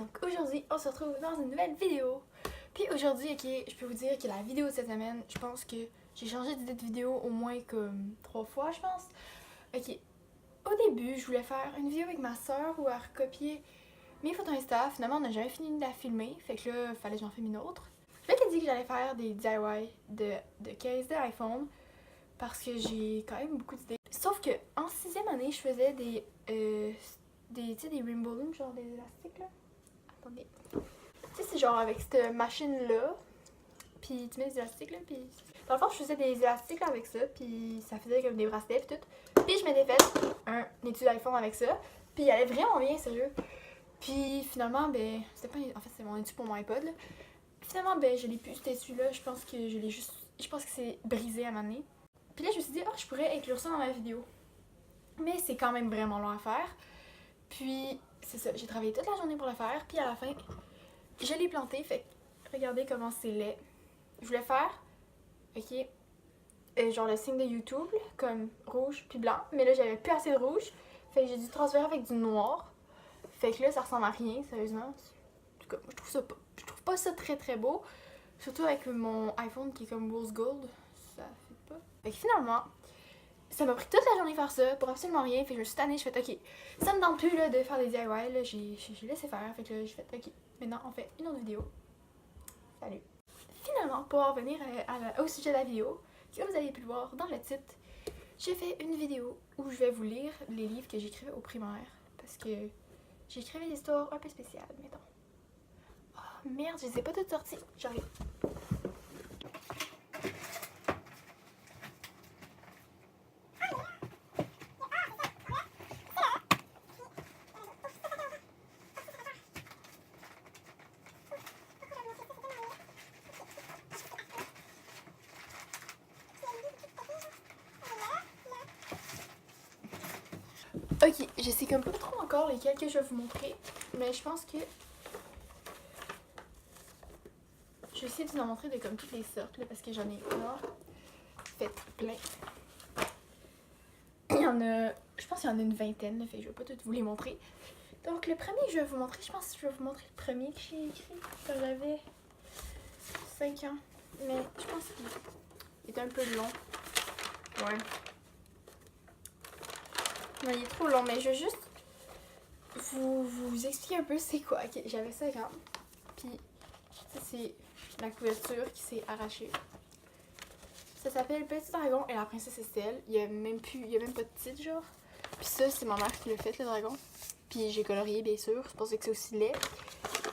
Donc aujourd'hui, on se retrouve dans une nouvelle vidéo. Puis aujourd'hui, ok, je peux vous dire que la vidéo de cette semaine, je pense que j'ai changé d'idée de vidéo au moins comme 3 fois, je pense. Ok, au début, je voulais faire une vidéo avec ma soeur où elle recopier mes photos Insta. Finalement, on n'a jamais fini de la filmer, fait que là, il fallait que j'en filme une autre. Je m'étais dit que j'allais faire des DIY de case de iPhone parce que j'ai quand même beaucoup d'idées. Sauf que en 6e année, je faisais des tu sais, des rainbow balloons, genre des élastiques là. Attendez. Tu sais, c'est genre avec cette machine-là, puis tu mets des élastiques là, puis... Dans le fond, je faisais des élastiques là, avec ça, puis ça faisait comme des bracelets puis tout. Puis je m'étais fait un étui d'iPhone avec ça, puis il allait vraiment bien, sérieux. Puis finalement, ben, c'était pas... En fait, c'est mon étui pour mon iPod, là. Finalement, ben, je l'ai plus, cet étui-là, je pense que je l'ai juste... Je pense que c'est brisé à un moment donné. Puis là, je me suis dit, je pourrais inclure ça dans ma vidéo. Mais c'est quand même vraiment long à faire. Puis, c'est ça, j'ai travaillé toute la journée pour le faire, puis à la fin, je l'ai planté, fait que regardez comment c'est laid. Je voulais faire, ok, genre le signe de YouTube, comme rouge puis blanc, mais là j'avais plus assez de rouge, fait que j'ai dû transférer avec du noir. Fait que là, ça ressemble à rien, sérieusement. En tout cas, je trouve pas ça très très beau, surtout avec mon iPhone qui est comme rose gold, ça fait pas. Fait que finalement, ça m'a pris toute la journée faire ça pour absolument rien. Fait que je me suis tannée, je fais ok, ça me tente plus là, de faire des DIY. Là, j'ai laissé faire. Fait que là, j'ai fait ok, maintenant on fait une autre vidéo. Salut. Finalement, pour en revenir au sujet de la vidéo, comme vous avez pu le voir dans le titre, j'ai fait une vidéo où je vais vous lire les livres que j'écrivais au primaire. Parce que j'écrivais des histoires un peu spéciales, mettons. Oh merde, je les ai pas toutes sorties. J'arrive. Ok, je sais comme pas trop encore lesquels que je vais vous montrer, mais je pense que je vais essayer de vous en montrer de comme toutes les sortes là, parce que j'en ai fait plein. Il y en a, je pense qu'il y en a une vingtaine, là, fait que je vais pas toutes vous les montrer. Donc le premier que je vais vous montrer, je pense que je vais vous montrer le premier que j'ai écrit quand j'avais 5 ans, mais je pense qu'il est un peu long. Ouais. Non, il est trop long, mais je vais juste vous expliquer un peu c'est quoi. Okay, j'avais 5 ans, puis ça c'est la couverture qui s'est arrachée. Ça s'appelle Petit Dragon et la Princesse Estelle. Il y a même pas de titre, genre. Puis ça, c'est ma mère qui l'a fait, le dragon. Puis j'ai colorié, bien sûr. C'est pour ça que c'est aussi laid.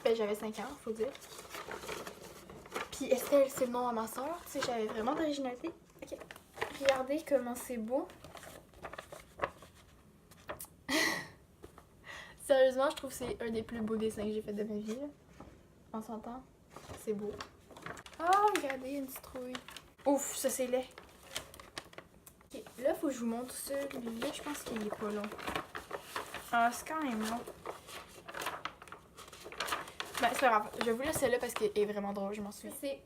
Ben, j'avais 5 ans, faut dire. Puis Estelle, c'est le nom à ma soeur. Tu sais, j'avais vraiment d'originalité. Ok. Regardez comment c'est beau. Sérieusement, je trouve que c'est un des plus beaux dessins que j'ai fait de ma vie. On s'entend? C'est beau. Oh, regardez, une citrouille. Ouf, ça c'est laid. Ok, là, faut que je vous montre celui-là. Je pense qu'il est pas long. Ah, c'est quand même long. Ben, c'est pas grave. Je vais vous laisser là parce qu'il est vraiment drôle, je m'en souviens. C'est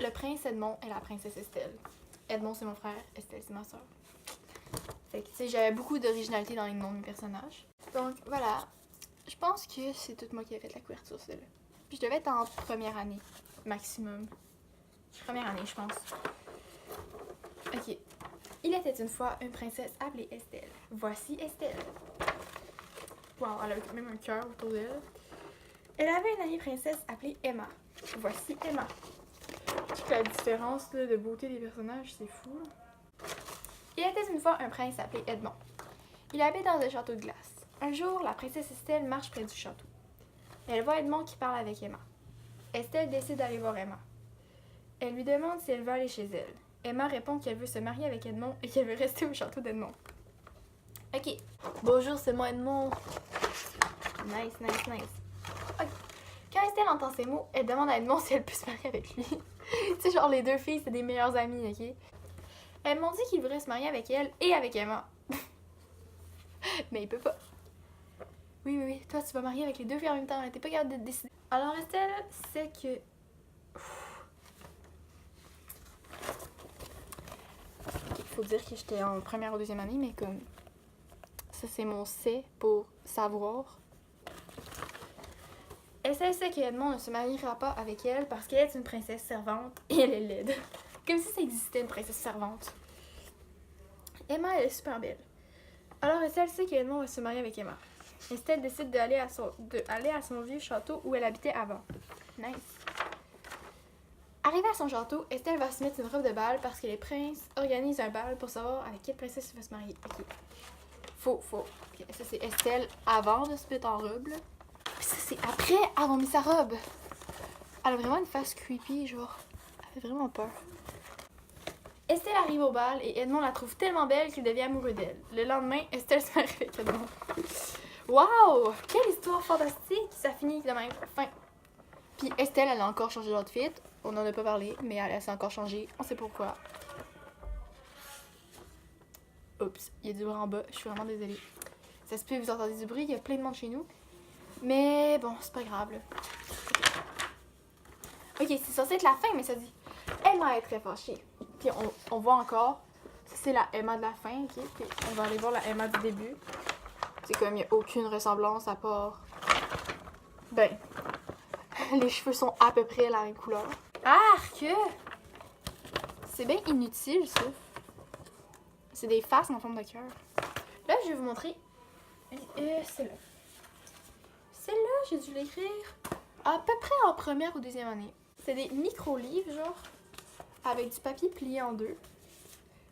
le prince Edmond et la princesse Estelle. Edmond, c'est mon frère. Estelle, c'est ma soeur. Fait que, tu sais, j'avais beaucoup d'originalité dans les noms de mes personnages. Donc, voilà. Je pense que c'est toute moi qui ai fait la couverture, celle-là. Puis je devais être en première année, maximum. Première année, je pense. Ok. Il était une fois une princesse appelée Estelle. Voici Estelle. Wow, elle a quand même un cœur autour d'elle. Elle avait une amie princesse appelée Emma. Voici Emma. Toute la différence là, de beauté des personnages, c'est fou. Il était une fois un prince appelé Edmond. Il habite dans un château de glace. Un jour, la princesse Estelle marche près du château. Elle voit Edmond qui parle avec Emma. Estelle décide d'aller voir Emma. Elle lui demande si elle veut aller chez elle. Emma répond qu'elle veut se marier avec Edmond et qu'elle veut rester au château d'Edmond. Ok. Bonjour, c'est moi Edmond. Nice, nice, nice. Ok. Quand Estelle entend ces mots, elle demande à Edmond si elle peut se marier avec lui. Tu sais, genre les deux filles, c'est des meilleures amies, ok? Edmond dit qu'il voudrait se marier avec elle et avec Emma. Mais il peut pas. Oui, oui, oui. Toi, tu vas marier avec les deux filles en même temps. T'es pas capable de décider. Alors, Estelle, c'est que... Il faut dire que j'étais en première ou deuxième année, mais comme... Ça, c'est mon C pour savoir. Estelle sait qu'Edmond ne se mariera pas avec elle parce qu'elle est une princesse servante et elle est laide. Comme si ça existait une princesse servante. Emma, elle est super belle. Alors Estelle sait qu'Edmond va se marier avec Emma. Estelle décide d'aller à son vieux château où elle habitait avant. Nice. Arrivée à son château, Estelle va se mettre une robe de bal parce que les princes organisent un bal pour savoir avec quelle princesse il va se marier. Ok. Faux. Ok, ça c'est Estelle avant de se mettre en robe, là. Puis ça c'est après avoir mis sa robe. Elle a vraiment une face creepy, genre. Elle fait vraiment peur. Estelle arrive au bal et Edmond la trouve tellement belle qu'il devient amoureux d'elle. Le lendemain, Estelle se marie avec Edmond. Waouh! Quelle histoire fantastique! Ça finit de même. Fin. Puis Estelle, elle a encore changé d'outfit. On en a pas parlé, mais elle s'est encore changée. On sait pourquoi. Oups, il y a du bruit en bas. Je suis vraiment désolée. Ça se peut que vous entendez du bruit. Il y a plein de monde chez nous. Mais bon, c'est pas grave, là. Ok, c'est censé être la fin, mais ça dit... Emma est très fâchée. Puis on voit encore... Ça, c'est la Emma de la fin, ok? Puis on va aller voir la Emma du début. C'est comme il n'y a aucune ressemblance à part... Ben... Les cheveux sont à peu près la même couleur. Arc! C'est bien inutile, ça. C'est des faces en forme de cœur. Là, je vais vous montrer. C'est là. Celle-là, j'ai dû l'écrire à peu près en première ou deuxième année. C'est des micro-livres, genre, avec du papier plié en deux.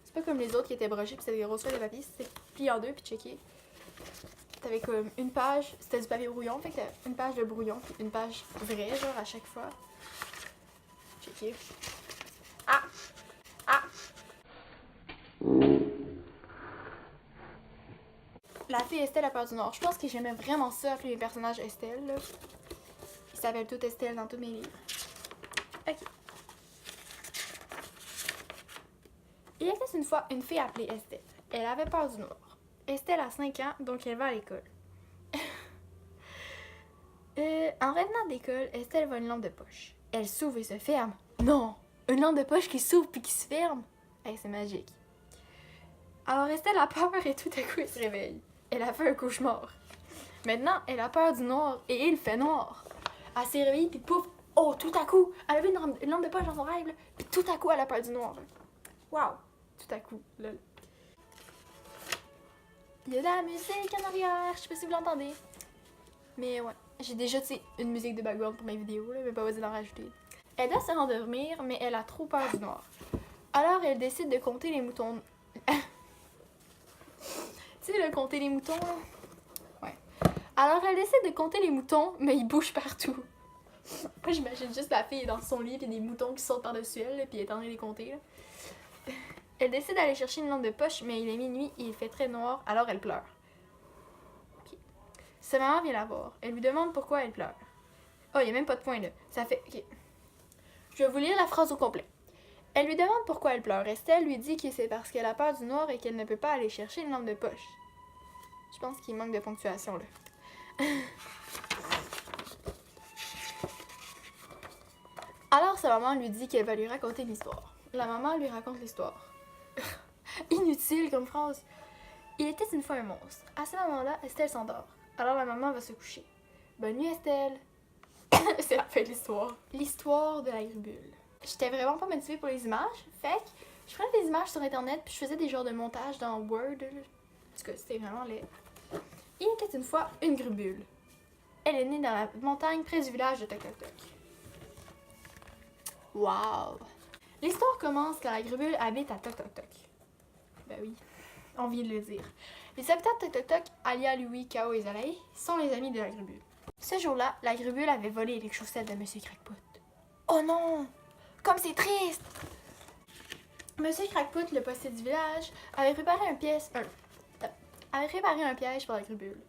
C'est pas comme les autres qui étaient brochés, puis c'était des grosses feuilles de papier. C'était plié en deux, puis checké. T'avais comme une page, c'était du papier brouillon, fait que t'avais une page de brouillon, puis une page vraie, genre, à chaque fois. Checké. Ah! La fille Estelle a peur du noir. Je pense que j'aimais vraiment ça, appeler les personnages Estelle, là. Ils s'appellent tous Estelle dans tous mes livres. Ok. Il était une fois une fille appelée Estelle. Elle avait peur du noir. Estelle a 5 ans, donc elle va à l'école. En revenant d'école, Estelle voit une lampe de poche. Elle s'ouvre et se ferme. Non! Une lampe de poche qui s'ouvre puis qui se ferme! Hey, c'est magique. Alors Estelle a peur et tout à coup elle se réveille. Elle a fait un cauchemar. Maintenant, elle a peur du noir et il fait noir. Elle s'est réveillée puis pouf! Oh, tout à coup! Elle avait une lampe de poche dans son rêve, là, puis tout à coup, elle a peur du noir. Waouh! Tout à coup, lol. Il y a de la musique en arrière, je sais pas si vous l'entendez. Mais ouais, j'ai déjà, tu sais, une musique de background pour mes vidéos, là, mais pas besoin d'en rajouter. Elle doit se rendormir, mais elle a trop peur du noir. Alors, elle décide de compter les moutons. Tu sais, compter les moutons, là? Ouais. Alors, elle décide de compter les moutons, mais ils bougent partout. Moi, j'imagine juste la fille dans son lit, puis des moutons qui sautent par-dessus elle, là, puis elle est en train de les compter, là. Elle décide d'aller chercher une lampe de poche, mais il est minuit et il fait très noir, alors elle pleure. Okay. Sa maman vient la voir. Elle lui demande pourquoi elle pleure. Oh, il n'y a même pas de point, là. Ça fait... Ok. Je vais vous lire la phrase au complet. Elle lui demande pourquoi elle pleure. Estelle lui dit que c'est parce qu'elle a peur du noir et qu'elle ne peut pas aller chercher une lampe de poche. Je pense qu'il manque de ponctuation, là. Alors sa maman lui dit qu'elle va lui raconter l'histoire. La maman lui raconte l'histoire. Inutile comme phrase. Il était une fois un monstre. À ce moment-là, Estelle s'endort. Alors la maman va se coucher. Bonne nuit Estelle. C'est la fin de l'histoire. L'histoire de la gribule. J'étais vraiment pas motivée pour les images. Fait que je prenais des images sur internet puis je faisais des genres de montage dans Word. En tout cas, c'était vraiment laid. Il était une fois une gribule. Elle est née dans la montagne près du village de Toc Toc Toc. Wow! L'histoire commence quand la gribule habite à Toc Toc Toc. Ben oui, on vient de le dire. Les habitants de Toc Toc Toc, Alia, Louis, Kao et Zalaï, sont les amis de la gribule. Ce jour-là, la gribule avait volé les chaussettes de Monsieur Crackpot. Oh non! Comme c'est triste! Monsieur Crackpot, le postier du village, avait préparé un piège pour la gribule.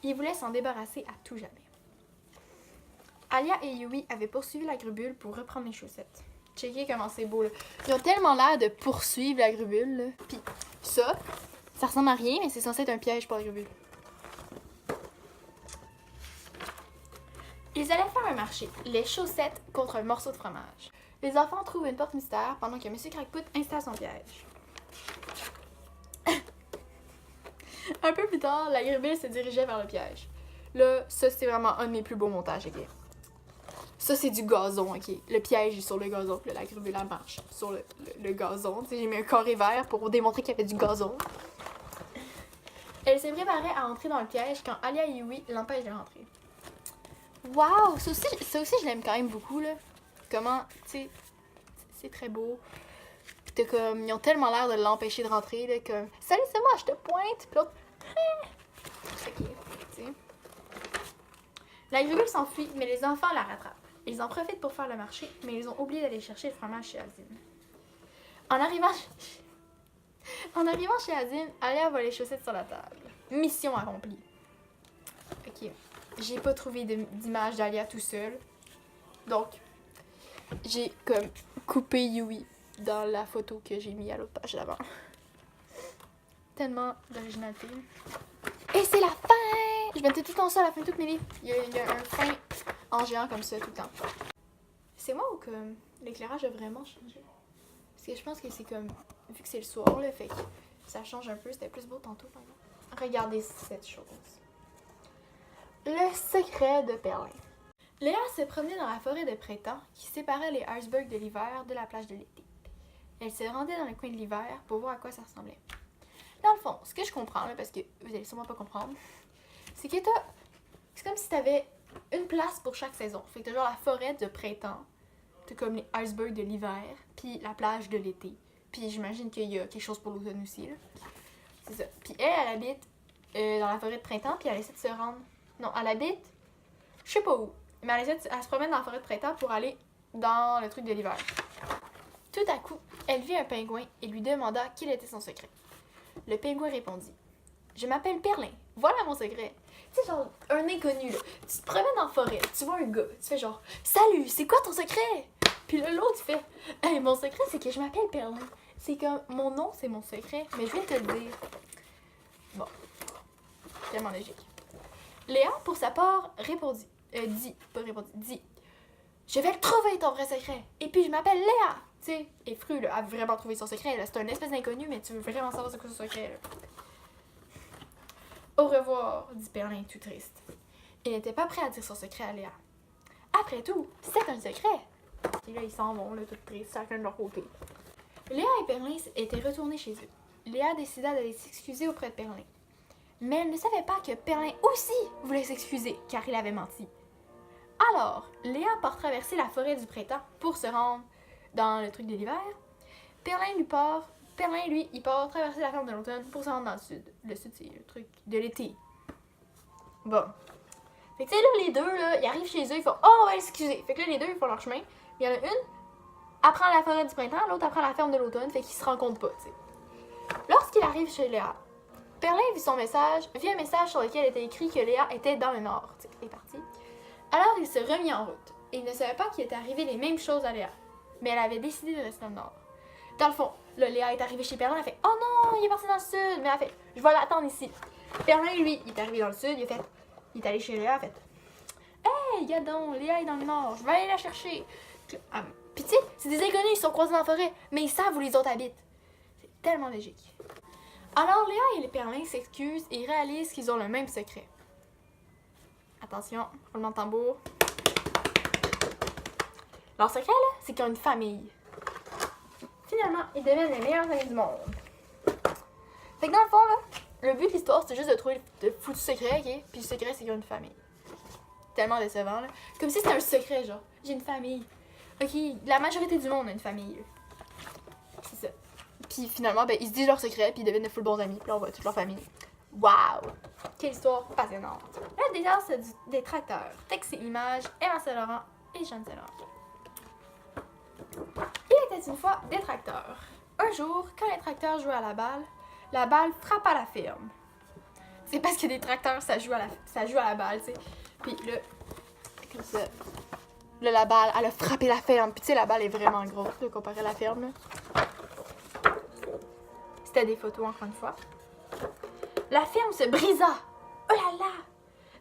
Il voulait s'en débarrasser à tout jamais. Alia et Yui avaient poursuivi la gribule pour reprendre les chaussettes. Checkez comment c'est beau, là. Ils ont tellement l'air de poursuivre la gribule, là. Puis ça ressemble à rien, mais c'est censé être un piège pour la gribule. Ils allaient faire un marché, les chaussettes contre un morceau de fromage. Les enfants trouvent une porte mystère pendant que M. Crackpot installe son piège. Un peu plus tard, la gribule se dirigeait vers le piège. Là, ça c'est vraiment un de mes plus beaux montages, ok? Ça, c'est du gazon, ok? Le piège est sur le gazon, puis là, la grue, la marche sur le gazon. Tu sais, j'ai mis un carré vert pour démontrer qu'il y avait du gazon. Elle s'est préparée à entrer dans le piège quand Alia et Yui l'empêchent de rentrer. Waouh! Ça aussi, je l'aime quand même beaucoup, là. Comment, tu sais, c'est très beau. Pis t'as comme, ils ont tellement l'air de l'empêcher de rentrer, là, comme « Salut, c'est moi, je te pointe! » Pis l'autre « Ok, tu sais. » La grue s'enfuit, mais les enfants la rattrapent. Ils en profitent pour faire le marché, mais ils ont oublié d'aller chercher le fromage chez Azine. En arrivant chez Azine, Alia voit les chaussettes sur la table. Mission accomplie. Ok, j'ai pas trouvé d'image d'Alia tout seul. Donc, j'ai comme coupé Yui dans la photo que j'ai mis à l'autre page d'avant. Tellement d'originalité. Et c'est la fin! Je mettais tout le temps ça à la fin de toutes mes livres. Il y a un fin en géant comme ça tout le temps. C'est moi ou comme l'éclairage a vraiment changé? Parce que je pense que c'est comme, vu que c'est le soir, là, fait que ça change un peu. C'était plus beau tantôt, par exemple. Regardez cette chose. Le secret de Perlin. Léa se promenait dans la forêt de printemps qui séparait les icebergs de l'hiver de la plage de l'été. Elle se rendait dans le coin de l'hiver pour voir à quoi ça ressemblait. Dans le fond, ce que je comprends, là, parce que vous allez sûrement pas comprendre, c'est que c'est comme si t'avais une place pour chaque saison. Fait que t'as genre la forêt de printemps, t'as comme les icebergs de l'hiver, puis la plage de l'été. Puis j'imagine qu'il y a quelque chose pour l'automne aussi, là. C'est ça. Puis elle habite dans la forêt de printemps, puis elle essaie de se rendre... Non, elle habite... Je sais pas où. Mais elle se promène dans la forêt de printemps pour aller dans le truc de l'hiver. Tout à coup, elle vit un pingouin et lui demanda quel était son secret. Le pingouin répondit « Je m'appelle Perlin, voilà mon secret. » Tu sais, genre, un inconnu, là. Tu te promènes en forêt, tu vois un gars, tu fais genre « Salut, c'est quoi ton secret? » Puis là, l'autre, il fait « Hey, mon secret, c'est que je m'appelle Perlin. C'est comme, mon nom, c'est mon secret, mais je vais te le dire. » Bon, tellement logique. Léa, pour sa part, dit « Je vais le trouver, ton vrai secret. Et puis, je m'appelle Léa. » Tu sais, et Fru, là, a vraiment trouvé son secret. C'est un espèce d'inconnu, mais tu veux vraiment savoir c'est quoi son secret, là. Au revoir, dit Perlin tout triste. Il n'était pas prêt à dire son secret à Léa. Après tout, c'est un secret. Et là, ils s'en vont, là, tout tristes, chacun de leur côté. Léa et Perlin étaient retournés chez eux. Léa décida d'aller s'excuser auprès de Perlin. Mais elle ne savait pas que Perlin aussi voulait s'excuser, car il avait menti. Alors, Léa part traverser la forêt du printemps pour se rendre dans le truc de l'hiver. Perlin, lui, il part traverser la ferme de l'automne pour se rendre dans le sud. Le sud, c'est le truc de l'été. Bon. Fait que tu sais, là, les deux, là, ils arrivent chez eux, ils font « Oh, on va l'excuser! » Fait que là, les deux, ils font leur chemin. Il y en a une, apprend la forêt du printemps, l'autre apprend la ferme de l'automne, fait qu'ils se rencontrent pas, tu sais. Lorsqu'il arrive chez Léa, Perlin vit un message sur lequel était écrit que Léa était dans le nord, tu sais, elle est partie. Alors, il se remit en route. Et il ne savait pas qu'il était arrivé les mêmes choses à Léa. Mais elle avait décidé de rester dans le nord. Dans le fond, là, Léa est arrivée chez Perlin, elle fait « Oh non, il est parti dans le sud! » Mais elle fait « Je vais l'attendre ici. » Perlin, lui, il est arrivé dans le sud, il est allé chez Léa, il a fait « Hey, y'a donc, Léa est dans le nord, je vais aller la chercher. » Puis tu sais, c'est des inconnus, ils sont croisés dans la forêt, mais ils savent où les autres habitent. C'est tellement logique. Alors Léa et les Perlins s'excusent et réalisent qu'ils ont le même secret. Attention, roulement de tambour. Leur secret, là, c'est qu'ils ont une famille. Finalement, ils deviennent les meilleurs amis du monde. Fait que dans le fond, là, le but de l'histoire, c'est juste de trouver le foutu secret, ok? Puis le secret, c'est qu'ils ont une famille. Tellement décevant, là. Comme si c'était un secret, genre. J'ai une famille. Ok, la majorité du monde a une famille, là. C'est ça. Puis finalement, ben, ils se disent leur secret, puis ils deviennent de full bons amis, puis là, on voit toute leur famille. Waouh! Quelle histoire passionnante. La dédicace du détracteur. Texte et images, Emma Saint-Laurent et Jeanne Saint-Laurent. Il était une fois des tracteurs. Un jour, quand les tracteurs jouaient à la balle frappa la ferme. C'est parce que des tracteurs, ça joue à la balle, tu sais. Puis là, comme ça. Là, la balle, elle a frappé la ferme. Puis tu sais, la balle est vraiment grosse, là, comparé à la ferme, là. C'était des photos, encore une fois. La ferme se brisa. Oh là là!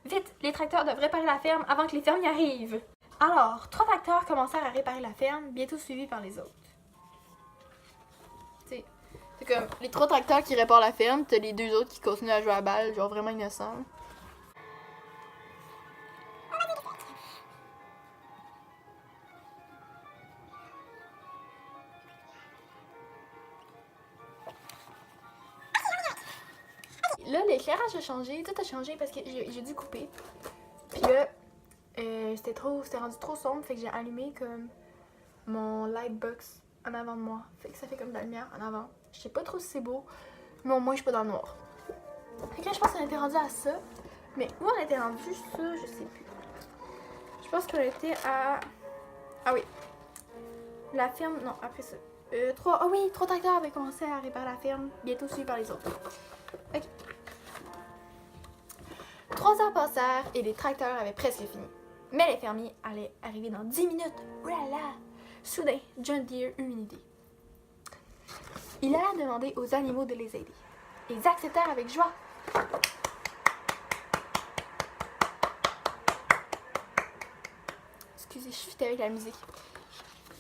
Vite, les tracteurs doivent réparer la ferme avant que les fermiers arrivent. Alors, 3 tracteurs commencèrent à réparer la ferme, bientôt suivis par les autres. Tu sais, c'est comme les 3 tracteurs qui réparent la ferme, t'as les 2 autres qui continuent à jouer à la balle, genre vraiment innocents. l'éclairage a changé, tout a changé parce que j'ai dû couper. Puis là, c'était rendu trop sombre, fait que j'ai allumé comme mon lightbox en avant de moi. Fait que ça fait comme de la lumière en avant. Je sais pas trop si c'est beau, mais au moins je suis pas dans le noir. Fait que là, je pense qu'on était rendu à ça. Mais où on était rendu, ça, je sais plus. Je pense qu'on était à... Ah oui. La ferme, non, après ça. Ah oui, 3 tracteurs avaient commencé à réparer la ferme, bientôt suivi par les autres. Ok. 3 heures passèrent et les tracteurs avaient presque fini. Mais les fermiers allaient arriver dans 10 minutes. Oh là là! Soudain, John Deere eut une idée. Il alla demander aux animaux de les aider. Ils acceptèrent avec joie. Excusez, je suis avec la musique.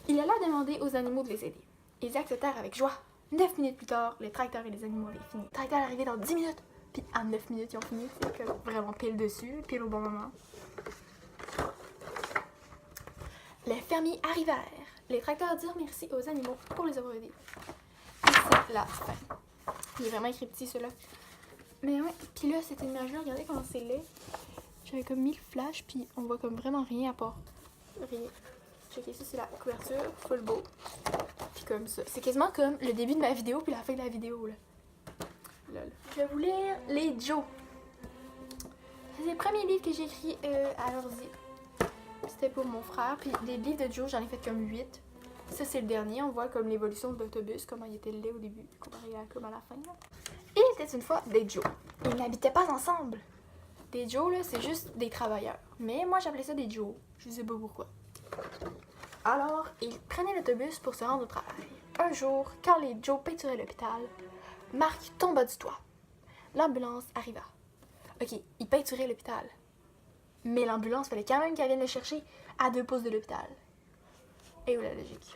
Il alla demander aux animaux de les aider. Ils acceptèrent avec joie. 9 minutes plus tard, les tracteurs et les animaux avaient fini. Les tracteurs arrivaient dans 10 minutes. Puis en 9 minutes, ils ont fini. C'est comme vraiment pile dessus, pile au bon moment. Les fermiers arrivèrent. Les tracteurs dirent merci aux animaux pour les avoir aidés. Et c'est la fin. Il est vraiment écrit petit, celui-là. Mais ouais, puis là, cette image-là, regardez comment c'est laid. J'avais comme mis le flash, puis on voit comme vraiment rien à part. Rien. Checkez ça, c'est la couverture, full beau. Puis comme ça. C'est quasiment comme le début de ma vidéo, puis la fin de la vidéo, là. Lol. Je vais vous lire les Joe. C'est le premier livre que j'ai écrit à l'ordi. C'était pour mon frère. Puis des livres de Joe, j'en ai fait comme 8. Ça, c'est le dernier. On voit comme l'évolution de l'autobus, comment il était laid au début, comparé à comme à la fin. Là. Il était une fois des Joe. Ils n'habitaient pas ensemble. Des Joe, là, c'est juste des travailleurs. Mais moi, j'appelais ça des Joe. Je sais pas pourquoi. Alors, ils prenaient l'autobus pour se rendre au travail. Un jour, quand les Joe peinturaient l'hôpital, Marc tomba du toit. L'ambulance arriva. Ok, il peinturait l'hôpital. Mais l'ambulance, fallait quand même qu'elle vienne le chercher à 2 pouces de l'hôpital. Et où la logique?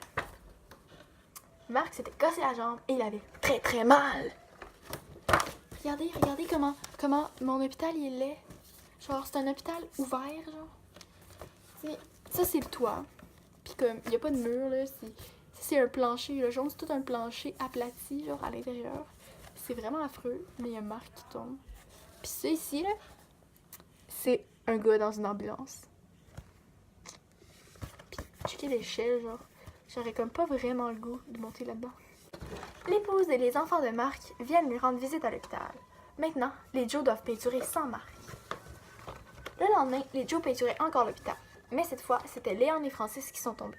Marc s'était cassé la jambe et il avait très très mal. Regardez comment mon hôpital il est laid. Genre, c'est un hôpital ouvert, genre. Ça, c'est le toit. Puis comme, il n'y a pas de mur, là. C'est un plancher. Le jaune, c'est tout un plancher aplati, genre, à l'intérieur. C'est vraiment affreux, mais il y a Marc qui tombe. Puis ça, ici, là, c'est un gars dans une ambulance. Puis, checker l'échelle, genre. J'aurais comme pas vraiment le goût de monter là-dedans. L'épouse et les enfants de Marc viennent lui rendre visite à l'hôpital. Maintenant, les Joe doivent peinturer sans Marc. Le lendemain, les Joe peinturaient encore l'hôpital. Mais cette fois, c'était Léon et Francis qui sont tombés.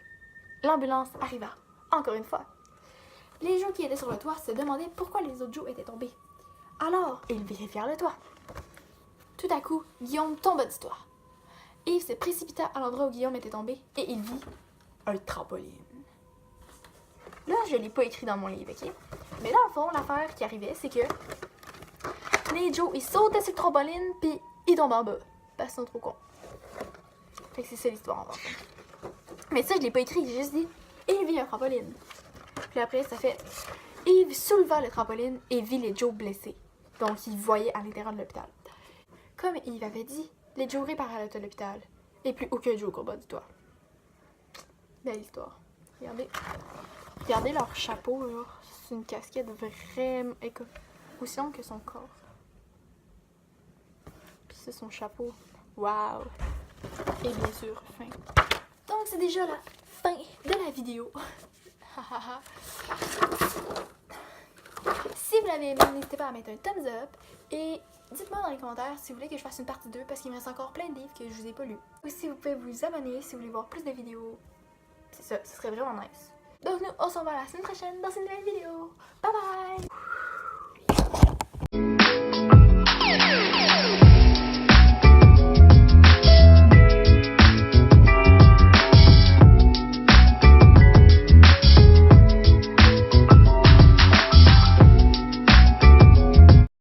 L'ambulance arriva, encore une fois. Les Joe qui étaient sur le toit se demandaient pourquoi les autres Joe étaient tombés. Alors, ils vérifièrent le toit. Tout à coup, Guillaume tomba du toit. Yves se précipita à l'endroit où Guillaume était tombé et il vit un trampoline. Là, je ne l'ai pas écrit dans mon livre, ok? Mais dans le fond, l'affaire qui arrivait, c'est que les Joe, ils sautaient sur le trampoline puis ils tombent en bas. Parce qu'ils sont trop cons. Fait que c'est ça l'histoire, en fait. Mais ça, je l'ai pas écrit, j'ai juste dit il vit un trampoline. Puis après, ça fait Yves souleva le trampoline et vit les Joe blessés. Donc, il voyait à l'intérieur de l'hôpital. Comme Yves avait dit, les Joe réparèrent l'hôpital. Et plus aucun Joe au combat du toit. Belle histoire. Regardez leur chapeau, là. C'est une casquette vraiment aussi longue que son corps. Puis c'est son chapeau. Waouh! Et bien sûr, fin. Donc c'est déjà la fin de la vidéo. Si vous l'avez aimé, n'hésitez pas à mettre un thumbs up. Et dites-moi dans les commentaires si vous voulez que je fasse une partie 2 parce qu'il me reste encore plein de livres que je vous ai pas lus. Aussi, vous pouvez vous abonner si vous voulez voir plus de vidéos. C'est ça, ce serait vraiment nice. Donc nous, on se revoit la semaine prochaine dans une nouvelle vidéo. Bye bye!